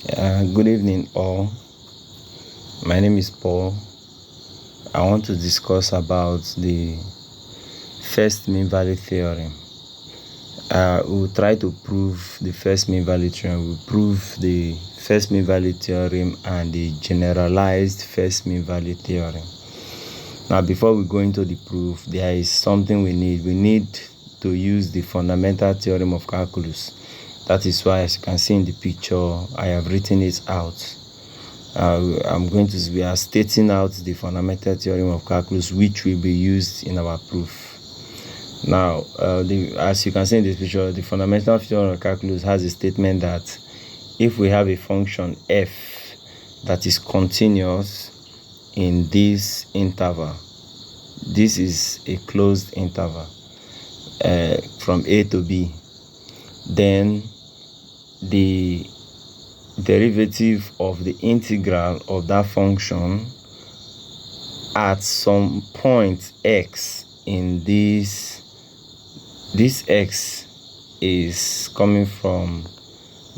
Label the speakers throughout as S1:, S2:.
S1: Good evening, all. My name is Paul. I want to discuss about the first mean value theorem. We'll try to prove the first mean value theorem. We'll prove the first mean value theorem and the generalized first mean value theorem. Now, before we go into the proof, there is something we need. We need to use the fundamental theorem of calculus. That is why, as you can see in the picture, I have written it out. We are stating out the fundamental theorem of calculus, which will be used in our proof. Now, as you can see in this picture, the fundamental theorem of calculus has a statement that if we have a function f that is continuous in this interval, this is a closed interval from a to b, then the derivative of the integral of that function at some point x in this x is coming from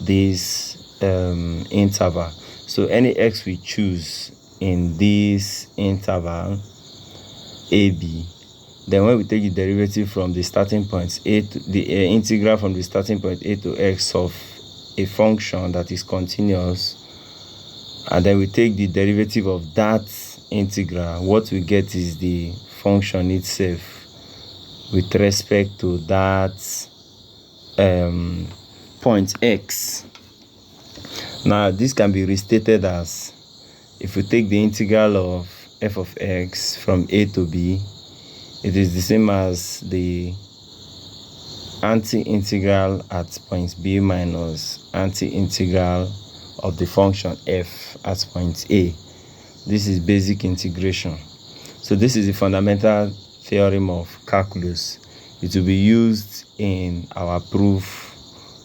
S1: this interval. So any x we choose in this interval ab, then when we take the derivative from the starting point a to the integral from the starting point a to x of a function that is continuous, and then we take the derivative of that integral, what we get is the function itself with respect to that point x. Now, this can be restated as, if we take the integral of f of x from a to b, it is the same as the anti-integral at point b minus anti-integral of the function f at point a. This is basic integration. So this is the fundamental theorem of calculus. It will be used in our proof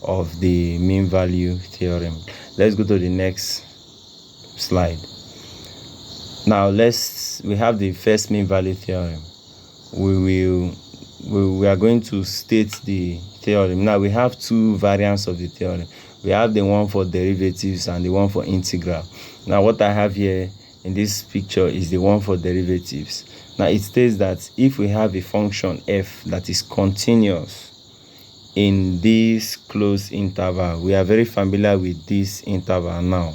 S1: of the mean value theorem. Let's go to the next slide. Now we have the first mean value theorem. We are going to state the theorem. Now, we have two variants of the theorem. We have the one for derivatives and the one for integral. Now, what I have here in this picture is the one for derivatives. Now, it states that if we have a function f that is continuous in this closed interval, we are very familiar with this interval now.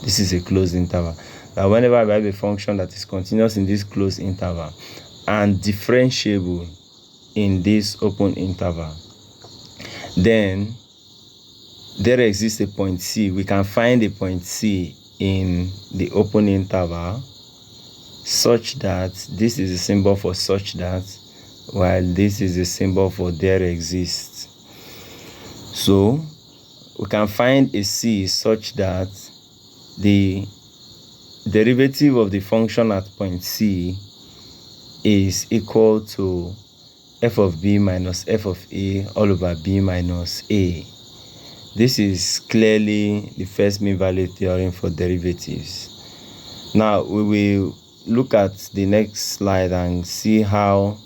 S1: This is a closed interval. Now, whenever we have a function that is continuous in this closed interval and differentiable in this open interval, then there exists a point C. We can find a point C in the open interval such that this is a symbol for such that, while this is a symbol for there exists. So we can find a C such that the derivative of the function at point C is equal to f of b minus f of a all over b minus a. This is clearly the first mean value theorem for derivatives. Now we will look at the next slide and see how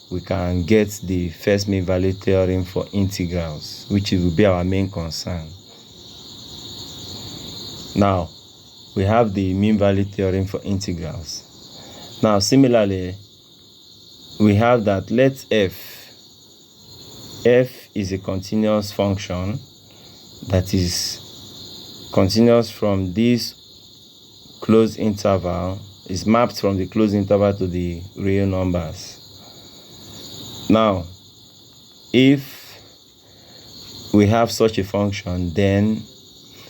S1: we can get the first mean value theorem for integrals, which will be our main concern. Now we have the mean value theorem for integrals. Now similarly, we have that let f is a continuous function that is continuous from this closed interval, is mapped from the closed interval to the real numbers. Now, if we have such a function, then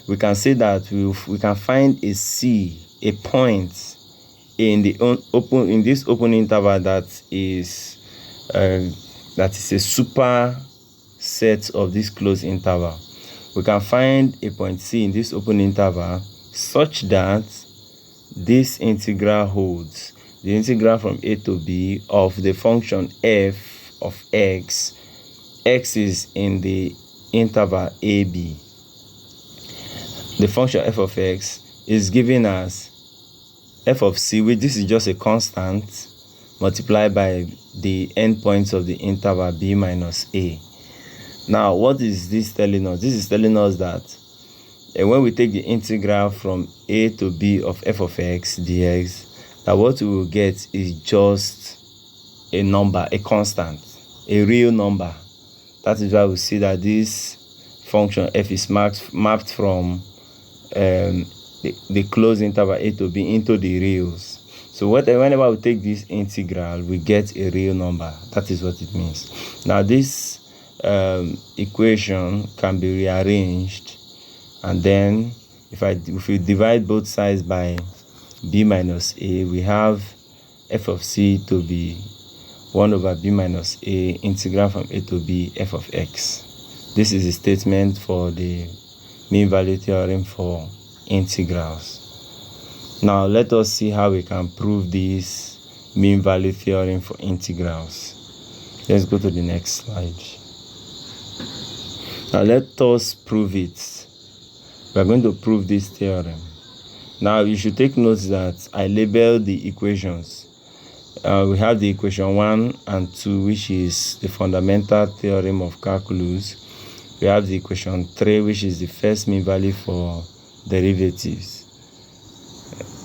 S1: we can say that we can find a C, a point in this open interval that is a super set of this closed interval. We can find a point C in this open interval such that this integral holds. The integral from a to b of the function f of x is in the interval ab. The function f of x is given as f of c, which this is just a constant, multiplied by the endpoints of the interval b minus a. Now, what is this telling us? This is telling us that And when we take the integral from a to b of f of x dx, that what we will get is just a number, a constant, a real number. That is why we see that this function f is mapped from the closed interval a to b into the reals. So whenever we take this integral, we get a real number. That is what it means. Now this equation can be rearranged, and then if we divide both sides by b minus a, we have f of c to be 1 over b minus a integral from a to b f of x. This is a statement for the mean value theorem for integrals. Now let us see how we can prove this mean value theorem for integrals. Let's go to the next slide. Now let us prove it. We are going to prove this theorem. Now you should take note that I labeled the equations. We have the equation 1 and 2, which is the fundamental theorem of calculus. We have the equation 3, which is the first mean value for derivatives.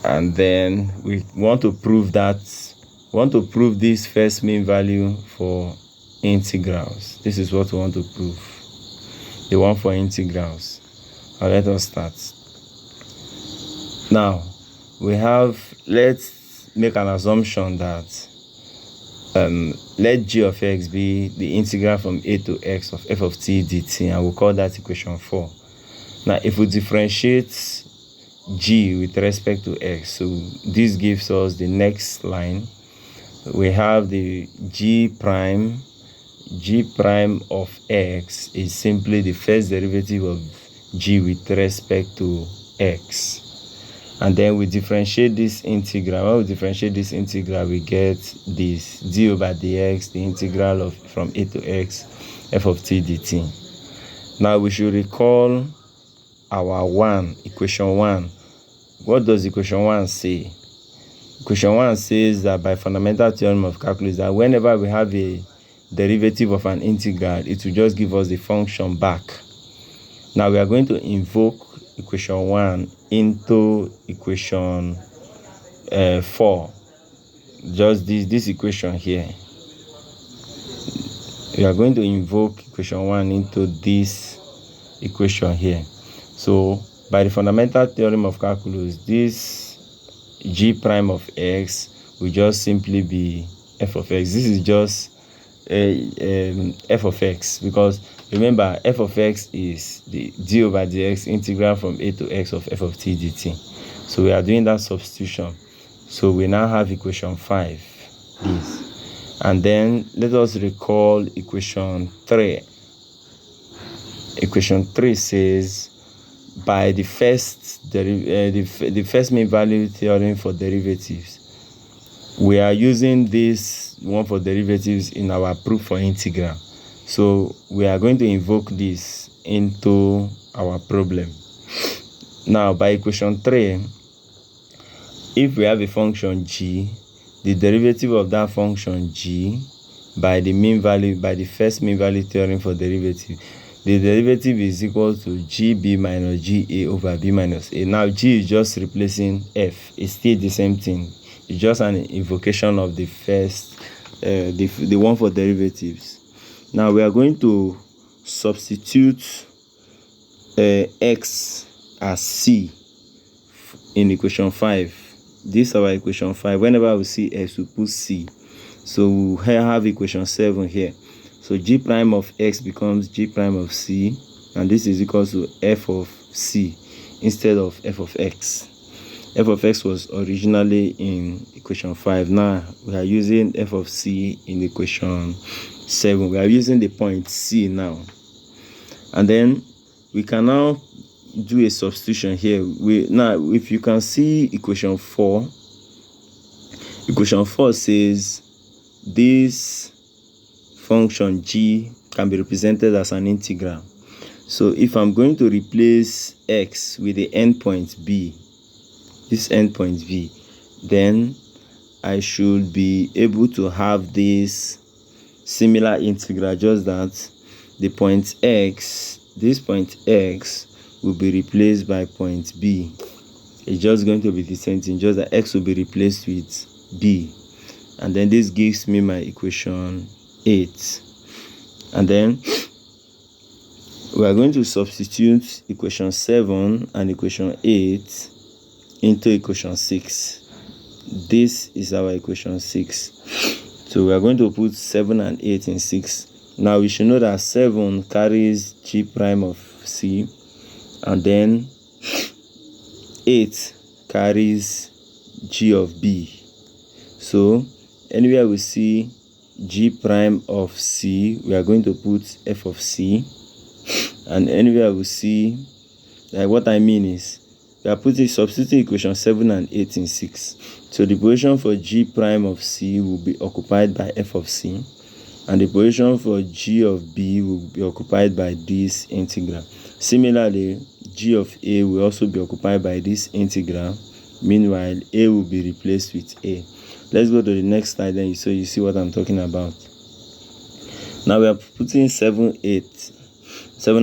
S1: And then we want to prove this first mean value for integrals. This is what we want to prove. The one for integrals. Now let us start. Now let's make an assumption that let g of x be the integral from a to x of f of t dt, and we'll call that equation 4. Now if we differentiate g with respect to x, so this gives us the next line. We have the g prime of x is simply the first derivative of g with respect to x. And then we differentiate this integral. When we differentiate this integral, we get this d over dx, the integral of from a to x f of t dt. Now we should recall our equation 1. What does equation 1 say? Equation 1 says that by fundamental theorem of calculus, that whenever we have a derivative of an integral, it will just give us the function back. Now we are going to invoke equation 1 into equation 4. Just this equation here. We are going to invoke equation 1 into this equation here. So by the fundamental theorem of calculus, this g prime of x will just simply be f of x. This is just f of x, because remember f of x is the d over dx integral from a to x of f of t dt. So we are doing that substitution. So we now have equation 5, this. And then let us recall equation 3. Equation 3 says by the first mean value theorem for derivatives, we are using this one for derivatives in our proof for integral. So we are going to invoke this into our problem. Now by equation 3, if we have a function g, the derivative of that function g by the first mean value theorem for derivative, the derivative is equal to gb minus ga over b minus a. Now g is just replacing f. It's still the same thing. It's just an invocation of the first, the one for derivatives. Now we are going to substitute x as c in equation 5. This is our equation 5. Whenever we see x, we put c. So we have equation 7 here. So g prime of x becomes g prime of c, and this is equal to f of c instead of f of x. F of x was originally in equation 5. Now we are using f of c in equation 7. We are using the point c now. And then we can now do a substitution here. Now if you can see equation 4, equation 4 says this function g can be represented as an integral. So if I'm going to replace x with the endpoint b, this endpoint b, then I should be able to have this similar integral, just that the point x, this point x will be replaced by point B. It's just going to be the same thing, just that x will be replaced with b, and then this gives me my equation 8. And then we are going to substitute equation 7 and equation 8 into equation 6. This is our equation 6. So we are going to put 7 and 8 in 6. Now we should know that 7 carries g prime of c, and then 8 carries g of b. So anywhere we see g prime of c, we are going to put f of c. And anywhere we see, like what I mean is, we are substituting equation 7 and 8 in 6. So the position for g prime of c will be occupied by f of c, and the position for g of b will be occupied by this integral. Similarly, g of a will also be occupied by this integral. Meanwhile, a will be replaced with a. Let's go to the next slide, then so you see what I'm talking about. Now we are putting 7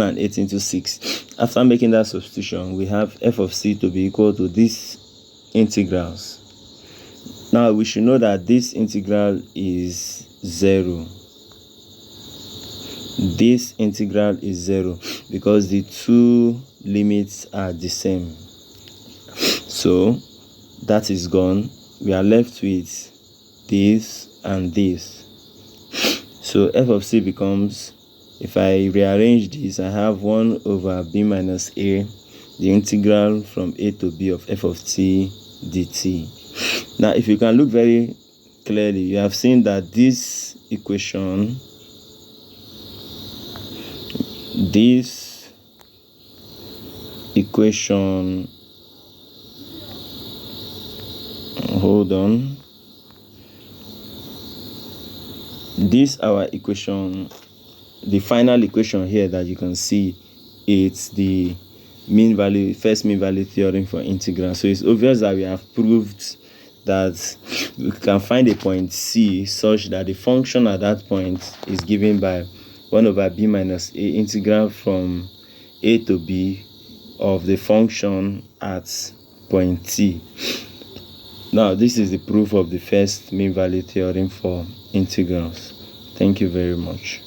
S1: and 8 into 6. After making that substitution, we have f of c to be equal to these integrals. Now we should know that this integral is 0. This integral is 0 because the two limits are the same. So that is gone. We are left with this and this. So f of c becomes, if I rearrange this, I have 1 over b minus a, the integral from a to b of f of t dt. Now if you can look very clearly, you have seen that this equation, hold on, this our equation, the final equation here that you can see, it's the first mean value theorem for integral. So it's obvious that we have proved that we can find a point C such that the function at that point is given by 1 over b minus a, integral from a to b of the function at point T. Now this is the proof of the first mean value theorem for integrals. Thank you very much.